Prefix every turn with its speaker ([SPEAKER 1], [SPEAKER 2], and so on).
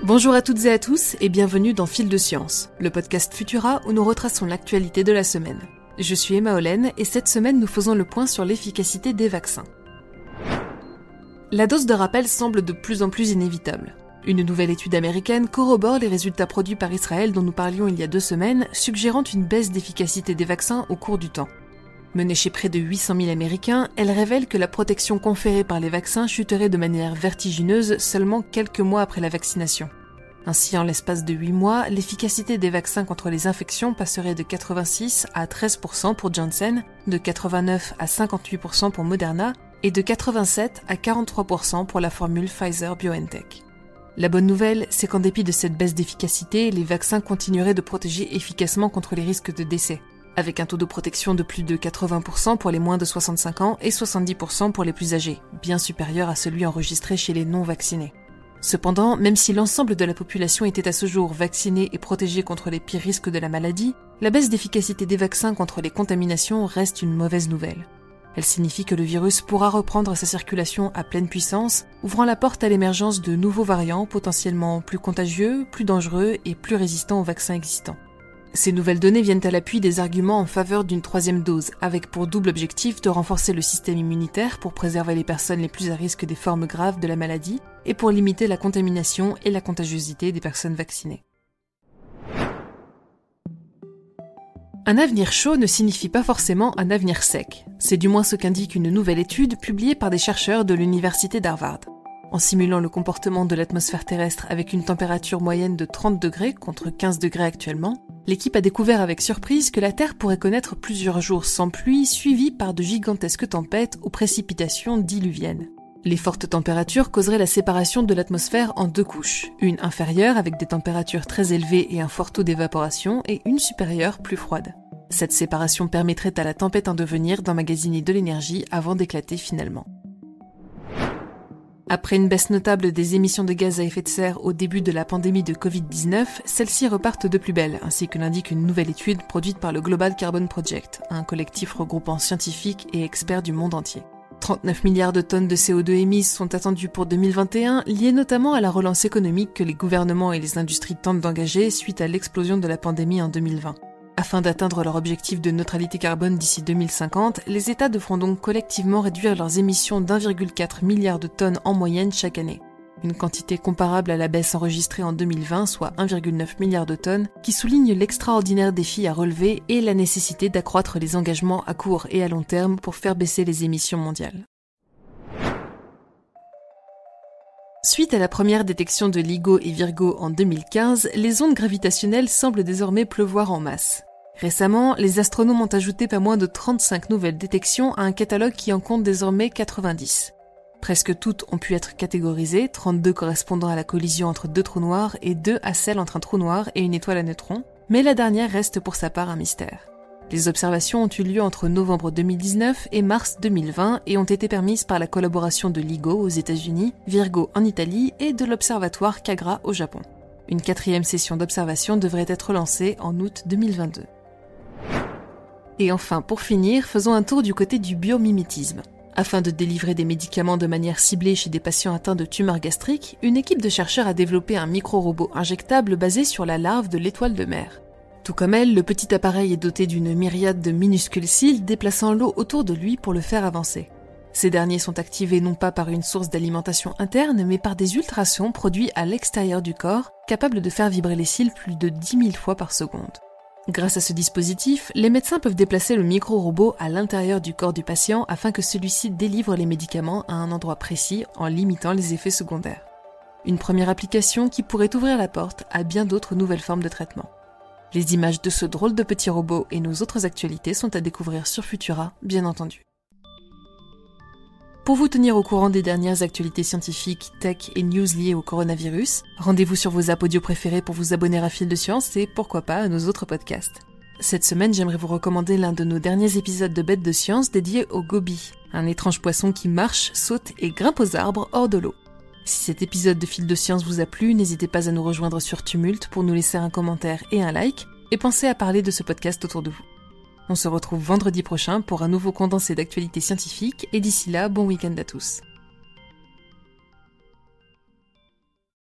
[SPEAKER 1] Bonjour à toutes et à tous et bienvenue dans Fil de Science, le podcast Futura où nous retraçons l'actualité de la semaine. Je suis Emma Hollen et cette semaine nous faisons le point sur l'efficacité des vaccins. La dose de rappel semble de plus en plus inévitable. Une nouvelle étude américaine corrobore les résultats produits par Israël dont nous parlions il y a 2 semaines, suggérant une baisse d'efficacité des vaccins au cours du temps. Menée chez près de 800 000 Américains, elle révèle que la protection conférée par les vaccins chuterait de manière vertigineuse seulement quelques mois après la vaccination. Ainsi, en l'espace de 8 mois, l'efficacité des vaccins contre les infections passerait de 86 à 13% pour Janssen, de 89 à 58% pour Moderna et de 87 à 43% pour la formule Pfizer-BioNTech. La bonne nouvelle, c'est qu'en dépit de cette baisse d'efficacité, les vaccins continueraient de protéger efficacement contre les risques de décès, avec un taux de protection de plus de 80% pour les moins de 65 ans et 70% pour les plus âgés, bien supérieur à celui enregistré chez les non-vaccinés. Cependant, même si l'ensemble de la population était à ce jour vaccinée et protégée contre les pires risques de la maladie, la baisse d'efficacité des vaccins contre les contaminations reste une mauvaise nouvelle. Elle signifie que le virus pourra reprendre sa circulation à pleine puissance, ouvrant la porte à l'émergence de nouveaux variants potentiellement plus contagieux, plus dangereux et plus résistants aux vaccins existants. Ces nouvelles données viennent à l'appui des arguments en faveur d'une 3e dose, avec pour double objectif de renforcer le système immunitaire pour préserver les personnes les plus à risque des formes graves de la maladie et pour limiter la contamination et la contagiosité des personnes vaccinées. Un avenir chaud ne signifie pas forcément un avenir sec. C'est du moins ce qu'indique une nouvelle étude publiée par des chercheurs de l'université d'Harvard. En simulant le comportement de l'atmosphère terrestre avec une température moyenne de 30 degrés contre 15 degrés actuellement, l'équipe a découvert avec surprise que la Terre pourrait connaître plusieurs jours sans pluie suivis par de gigantesques tempêtes aux précipitations diluviennes. Les fortes températures causeraient la séparation de l'atmosphère en 2 couches, une inférieure avec des températures très élevées et un fort taux d'évaporation et une supérieure plus froide. Cette séparation permettrait à la tempête en devenir d'emmagasiner de l'énergie avant d'éclater finalement. Après une baisse notable des émissions de gaz à effet de serre au début de la pandémie de Covid-19, celles-ci repartent de plus belle, ainsi que l'indique une nouvelle étude produite par le Global Carbon Project, un collectif regroupant scientifiques et experts du monde entier. 39 milliards de tonnes de CO2 émises sont attendues pour 2021, liées notamment à la relance économique que les gouvernements et les industries tentent d'engager suite à l'explosion de la pandémie en 2020. Afin d'atteindre leur objectif de neutralité carbone d'ici 2050, les États devront donc collectivement réduire leurs émissions d'1,4 milliard de tonnes en moyenne chaque année. Une quantité comparable à la baisse enregistrée en 2020, soit 1,9 milliard de tonnes, qui souligne l'extraordinaire défi à relever et la nécessité d'accroître les engagements à court et à long terme pour faire baisser les émissions mondiales. Suite à la première détection de LIGO et Virgo en 2015, les ondes gravitationnelles semblent désormais pleuvoir en masse. Récemment, les astronomes ont ajouté pas moins de 35 nouvelles détections à un catalogue qui en compte désormais 90. Presque toutes ont pu être catégorisées, 32 correspondant à la collision entre 2 trous noirs et 2 à celle entre un trou noir et une étoile à neutrons, mais la dernière reste pour sa part un mystère. Les observations ont eu lieu entre novembre 2019 et mars 2020 et ont été permises par la collaboration de LIGO aux États-Unis, Virgo en Italie et de l'observatoire Kagra au Japon. Une 4e session d'observation devrait être lancée en août 2022. Et enfin, pour finir, faisons un tour du côté du biomimétisme. Afin de délivrer des médicaments de manière ciblée chez des patients atteints de tumeurs gastriques, une équipe de chercheurs a développé un micro-robot injectable basé sur la larve de l'étoile de mer. Tout comme elle, le petit appareil est doté d'une myriade de minuscules cils déplaçant l'eau autour de lui pour le faire avancer. Ces derniers sont activés non pas par une source d'alimentation interne, mais par des ultrasons produits à l'extérieur du corps, capables de faire vibrer les cils plus de 10 000 fois par seconde. Grâce à ce dispositif, les médecins peuvent déplacer le micro-robot à l'intérieur du corps du patient afin que celui-ci délivre les médicaments à un endroit précis en limitant les effets secondaires. Une première application qui pourrait ouvrir la porte à bien d'autres nouvelles formes de traitement. Les images de ce drôle de petit robot et nos autres actualités sont à découvrir sur Futura, bien entendu. Pour vous tenir au courant des dernières actualités scientifiques, tech et news liées au coronavirus, rendez-vous sur vos apps audio préférés pour vous abonner à Fil de Science et pourquoi pas à nos autres podcasts. Cette semaine, j'aimerais vous recommander l'un de nos derniers épisodes de Bêtes de Science dédié au goby, un étrange poisson qui marche, saute et grimpe aux arbres hors de l'eau. Si cet épisode de Fil de Science vous a plu, n'hésitez pas à nous rejoindre sur Tumult pour nous laisser un commentaire et un like, et pensez à parler de ce podcast autour de vous. On se retrouve vendredi prochain pour un nouveau condensé d'actualités scientifiques, et d'ici là, bon week-end à tous.